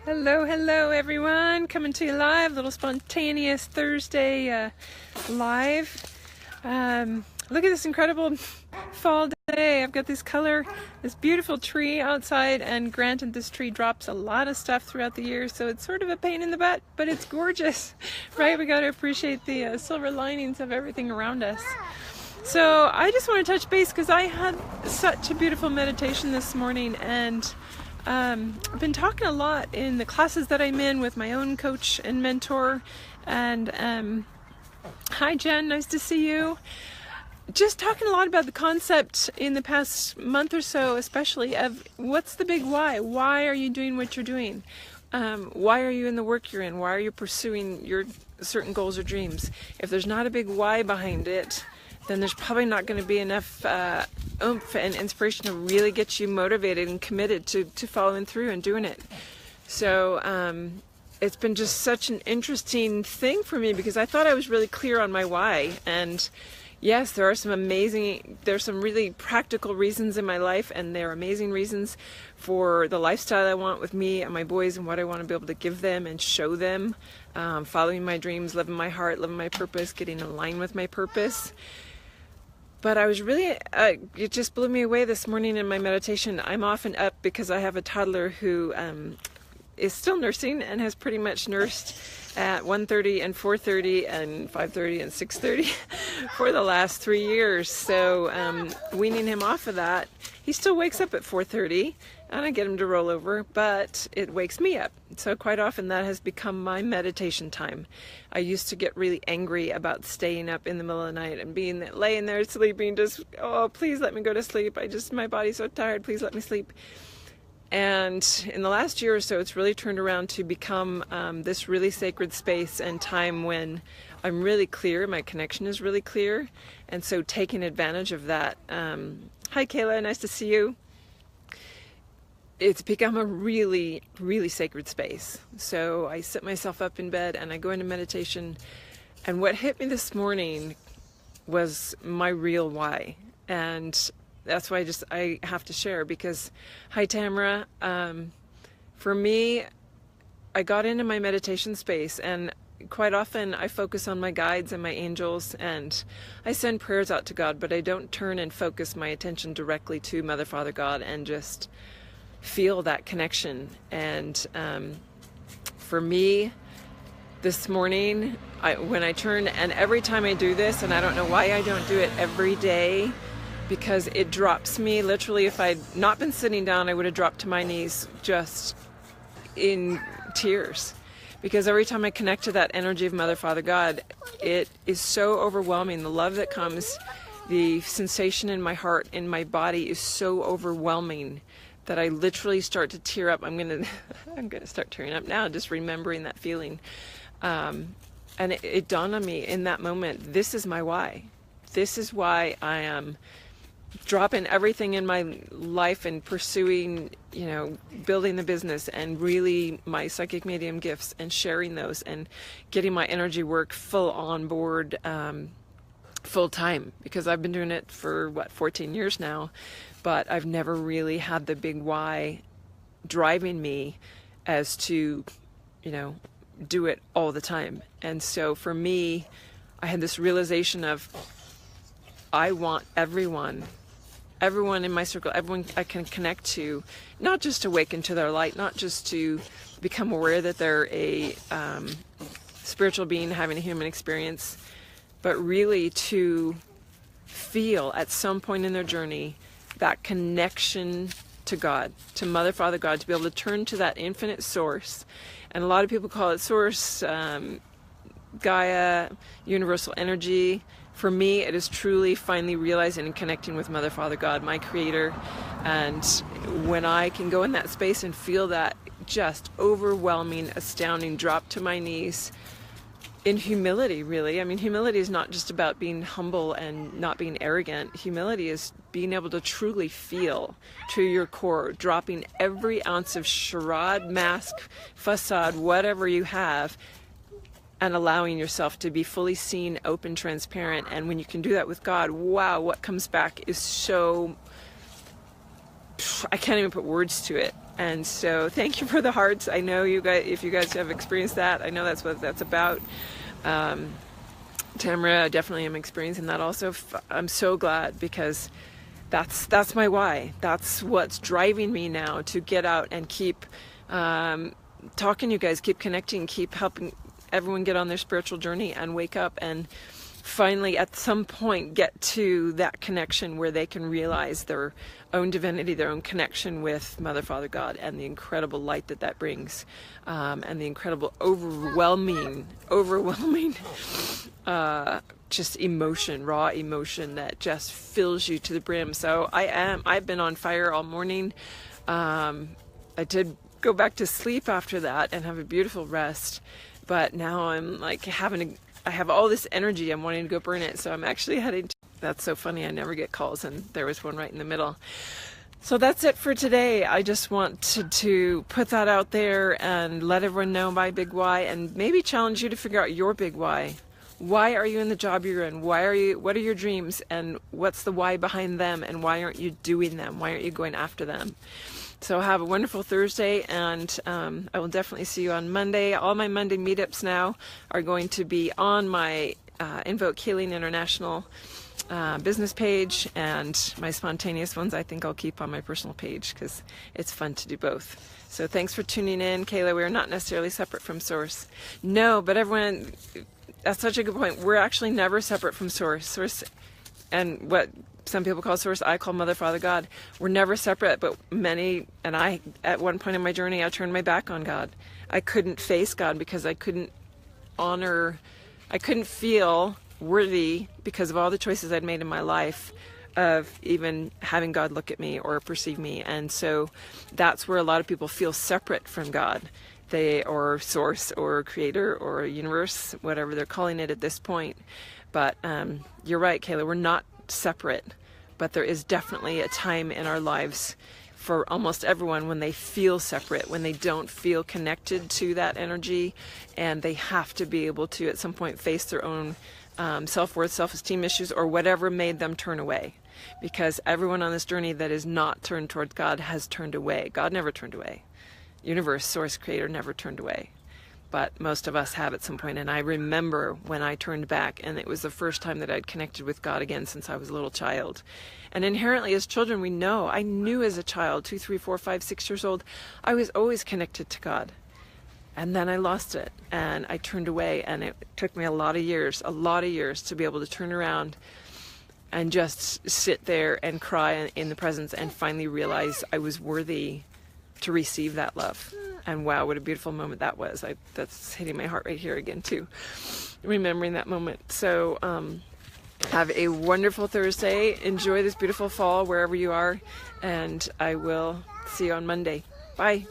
Hello, hello everyone. Coming to you live, little spontaneous Thursday live. Look at this incredible fall day. I've got this beautiful tree outside, and granted this tree drops a lot of stuff throughout the year, so it's sort of a pain in the butt, but it's gorgeous, right? We got to appreciate the silver linings of everything around us. So I just want to touch base because I had such a beautiful meditation this morning, and I've been talking a lot in the classes that I'm in with my own coach and mentor. And hi Jen, nice to see you. Just talking a lot about the concept in the past month or so, especially, of what's the big why? Why are you doing what you're doing? Why are you in the work you're in? Why are you pursuing your certain goals or dreams? If there's not a big why behind it, then there's probably not going to be enough oomph and inspiration to really get you motivated and committed to following through and doing it. So it's been just such an interesting thing for me, because I thought I was really clear on my why. And yes, there are some really practical reasons in my life, and they're amazing reasons for the lifestyle I want with me and my boys and what I want to be able to give them and show them, following my dreams, living my heart, living my purpose, getting in line with my purpose. But I was really, it just blew me away this morning in my meditation. I'm often up because I have a toddler who is still nursing and has pretty much nursed at 1:30 and 4:30 and 5:30 and 6:30 for the last 3 years. So weaning him off of that, he still wakes up at 4:30, and I get him to roll over, but it wakes me up. So quite often that has become my meditation time. I used to get really angry about staying up in the middle of the night and laying there sleeping, just, oh, please let me go to sleep. My body's so tired, please let me sleep. And in the last year or so, it's really turned around to become this really sacred space and time when I'm really clear, my connection is really clear, and so taking advantage of that. Hi Kayla, nice to see you. It's become a really, really sacred space. So I sit myself up in bed and I go into meditation, and what hit me this morning was my real why. And that's why I have to share, because, hi Tamara, for me, I got into my meditation space, and quite often I focus on my guides and my angels, and I send prayers out to God, but I don't turn and focus my attention directly to Mother, Father, God, and just feel that connection. And for me, this morning, when I turn, and every time I do this, and I don't know why I don't do it every day, because it drops me. Literally, if I'd not been sitting down, I would have dropped to my knees just in tears. Because every time I connect to that energy of Mother, Father, God, it is so overwhelming. The love that comes, the sensation in my heart, in my body is so overwhelming that I literally start to tear up. I'm gonna start tearing up now, just remembering that feeling. And it dawned on me in that moment, this is my why. This is why I am dropping everything in my life and pursuing, building the business and really my psychic medium gifts and sharing those and getting my energy work full on board, full time, because I've been doing it for 14 years now, but I've never really had the big why driving me as to, do it all the time. And so for me, I had this realization of, I want everyone in my circle, everyone I can connect to, not just to awaken to their light, not just to become aware that they're a spiritual being having a human experience, but really to feel at some point in their journey that connection to God, to Mother, Father, God, to be able to turn to that infinite source. And a lot of people call it source, Gaia, universal energy. For me, it is truly finally realizing and connecting with Mother, Father, God, my creator. And when I can go in that space and feel that just overwhelming, astounding drop to my knees in humility, really. I mean, humility is not just about being humble and not being arrogant. Humility is being able to truly feel to your core, dropping every ounce of charade, mask, facade, whatever you have, and allowing yourself to be fully seen, open, transparent. And when you can do that with God, wow, what comes back is so, I can't even put words to it. And so thank you for the hearts. I know you guys, if you guys have experienced that, I know that's what that's about. Tamara, I definitely am experiencing that also. I'm so glad, because that's my why. That's what's driving me now to get out and keep talking to you guys, keep connecting, keep helping everyone get on their spiritual journey and wake up and finally at some point get to that connection where they can realize their own divinity, their own connection with Mother, Father, God, and the incredible light that that brings, and the incredible overwhelming just emotion, raw emotion that just fills you to the brim. So I've been on fire all morning. I did go back to sleep after that and have a beautiful rest, but now I'm like I have all this energy. I'm wanting to go burn it. So I'm actually heading to, that's so funny. I never get calls, and there was one right in the middle. So that's it for today. I just wanted to put that out there and let everyone know my big why, and maybe challenge you to figure out your big why. Why are you in the job you're in? What are your dreams, and what's the why behind them, and why aren't you doing them? Why aren't you going after them? So have a wonderful Thursday, and I will definitely see you on Monday. All my Monday meetups now are going to be on my Invoke Healing International business page, and my spontaneous ones I think I'll keep on my personal page, because it's fun to do both. So thanks for tuning in. Kayla, we are not necessarily separate from Source. No, but everyone, that's such a good point. We're actually never separate from Source. Source, and what some people call Source, I call Mother, Father, God. We're never separate, but I, at one point in my journey, I turned my back on God. I couldn't face God because I couldn't feel worthy, because of all the choices I'd made in my life, of even having God look at me or perceive me. And so that's where a lot of people feel separate from God. Or Source, or Creator, or Universe, whatever they're calling it at this point. But you're right, Kayla, we're not separate, but there is definitely a time in our lives for almost everyone when they feel separate, when they don't feel connected to that energy, and they have to be able to at some point face their own self-worth, self-esteem issues, or whatever made them turn away. Because everyone on this journey that is not turned towards God has turned away. God never turned away. Universe, Source, Creator never turned away. But most of us have at some point. And I remember when I turned back, and it was the first time that I'd connected with God again since I was a little child. And inherently as children, we know, I knew as a child, 2, 3, 4, 5, 6 years old, I was always connected to God. And then I lost it, and I turned away, and it took me a lot of years to be able to turn around and just sit there and cry in the presence and finally realize I was worthy to receive that love. And wow, what a beautiful moment that was. That's hitting my heart right here again too, remembering that moment. So have a wonderful Thursday. Enjoy this beautiful fall wherever you are, and I will see you on Monday. Bye.